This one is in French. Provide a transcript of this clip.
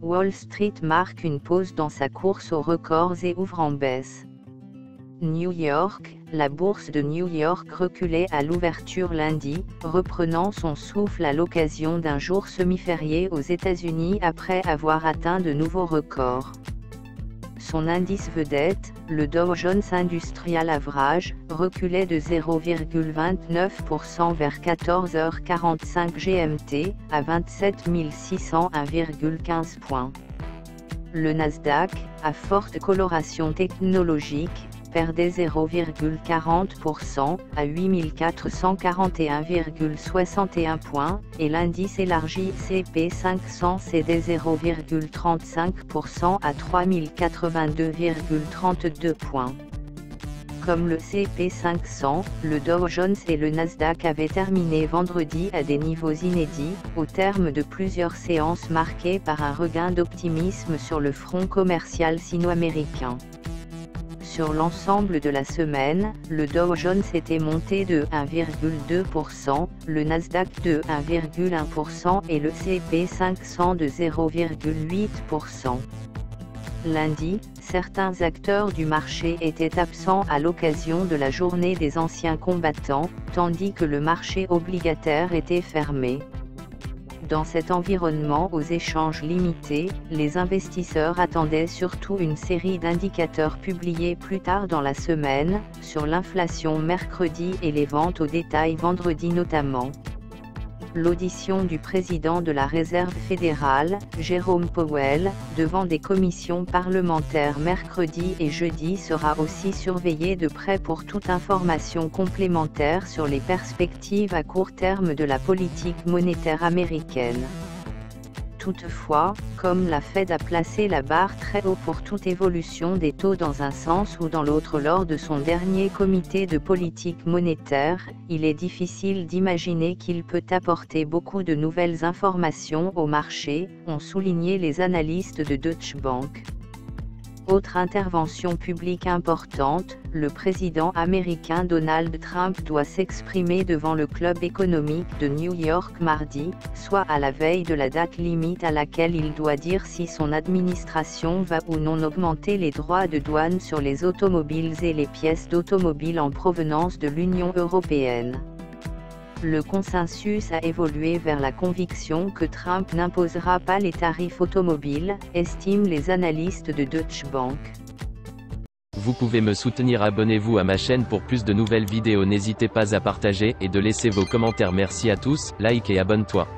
Wall Street marque une pause dans sa course aux records et ouvre en baisse. New York, la bourse de New York reculait à l'ouverture lundi, reprenant son souffle à l'occasion d'un jour semi-férié aux États-Unis après avoir atteint de nouveaux records. Son indice vedette, le Dow Jones Industrial Average, reculait de 0,29% vers 14h45 GMT, à 27 601,15 points. Le Nasdaq, à forte coloration technologique, perdait 0,40% à 8 441,61 points, et l'indice élargi S&P 500 cédait 0,35% à 3 082,32 points. Comme le S&P 500, le Dow Jones et le Nasdaq avaient terminé vendredi à des niveaux inédits, au terme de plusieurs séances marquées par un regain d'optimisme sur le front commercial sino-américain. Sur l'ensemble de la semaine, le Dow Jones était monté de 1,2%, le Nasdaq de 1,1% et le S&P 500 de 0,8%. Lundi, certains acteurs du marché étaient absents à l'occasion de la journée des anciens combattants, tandis que le marché obligataire était fermé. Dans cet environnement aux échanges limités, les investisseurs attendaient surtout une série d'indicateurs publiés plus tard dans la semaine, sur l'inflation mercredi et les ventes au détail vendredi notamment. L'audition du président de la Réserve fédérale, Jerome Powell, devant des commissions parlementaires mercredi et jeudi sera aussi surveillée de près pour toute information complémentaire sur les perspectives à court terme de la politique monétaire américaine. Toutefois, comme la Fed a placé la barre très haut pour toute évolution des taux dans un sens ou dans l'autre lors de son dernier comité de politique monétaire, il est difficile d'imaginer qu'il peut apporter beaucoup de nouvelles informations au marché, ont souligné les analystes de Deutsche Bank. Autre intervention publique importante, le président américain Donald Trump doit s'exprimer devant le Club économique de New York mardi, soit à la veille de la date limite à laquelle il doit dire si son administration va ou non augmenter les droits de douane sur les automobiles et les pièces d'automobile en provenance de l'Union européenne. Le consensus a évolué vers la conviction que Trump n'imposera pas les tarifs automobiles, estiment les analystes de Deutsche Bank. Vous pouvez me soutenir, abonnez-vous à ma chaîne pour plus de nouvelles vidéos, n'hésitez pas à partager et de laisser vos commentaires. Merci à tous, like et abonne-toi.